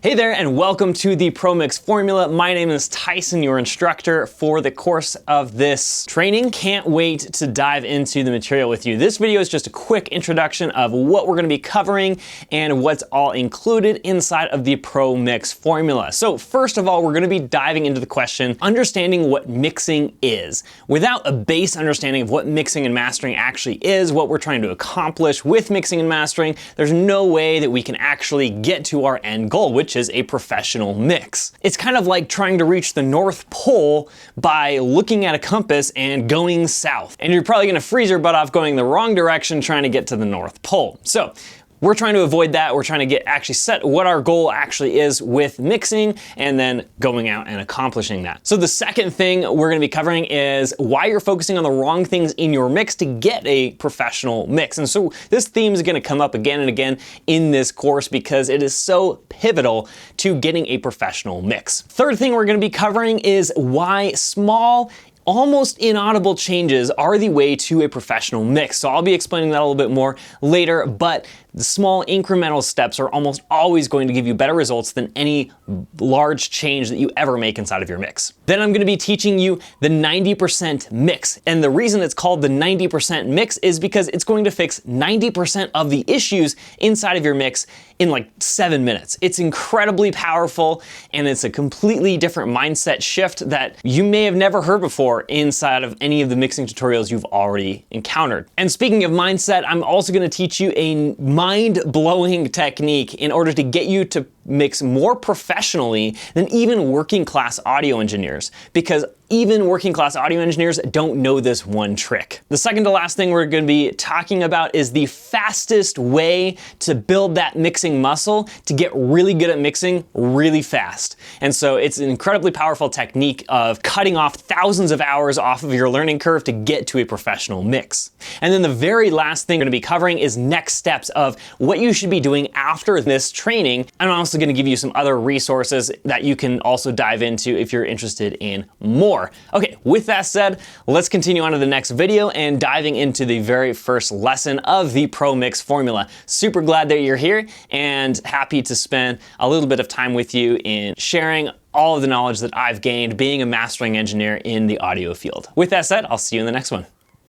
Hey there, and welcome to the ProMix Formula. My name is Tyson, your instructor for the course of this training. Can't wait to dive into the material with you. This video is just a quick introduction of what we're gonna be covering and what's all included inside of the ProMix Formula. So first of all, we're gonna be diving into the question, understanding what mixing is. Without a base understanding of what mixing and mastering actually is, what we're trying to accomplish with mixing and mastering, there's no way that we can actually get to our end goal, which is a professional mix. It's kind of like trying to reach the North Pole by looking at a compass and going south. And you're probably gonna freeze your butt off going the wrong direction trying to get to the North Pole. So we're trying to avoid that. We're trying to actually set what our goal actually is with mixing and then going out and accomplishing that. So the second thing we're gonna be covering is why you're focusing on the wrong things in your mix to get a professional mix. And so this theme is gonna come up again and again in this course because it is so pivotal to getting a professional mix. Third thing we're gonna be covering is why small, almost inaudible changes are the way to a professional mix. So I'll be explaining that a little bit more later, but the small incremental steps are almost always going to give you better results than any large change that you ever make inside of your mix. Then I'm gonna be teaching you the 90% mix. And the reason it's called the 90% mix is because it's going to fix 90% of the issues inside of your mix in like 7 minutes. It's incredibly powerful and it's a completely different mindset shift that you may have never heard before inside of any of the mixing tutorials you've already encountered. And speaking of mindset, I'm also gonna teach you a mind-blowing technique in order to get you to mix more professionally than even working class audio engineers, because even working class audio engineers don't know this one trick. The second to last thing we're gonna be talking about is the fastest way to build that mixing muscle to get really good at mixing really fast. And so it's an incredibly powerful technique of cutting off thousands of hours off of your learning curve to get to a professional mix. And then the very last thing we're gonna be covering is next steps of what you should be doing after this training. And I'm also gonna give you some other resources that you can also dive into if you're interested in more. Okay, with that said, let's continue on to the next video and diving into the very first lesson of the ProMix Formula. Super glad that you're here and happy to spend a little bit of time with you in sharing all of the knowledge that I've gained being a mastering engineer in the audio field. With that said, I'll see you in the next one.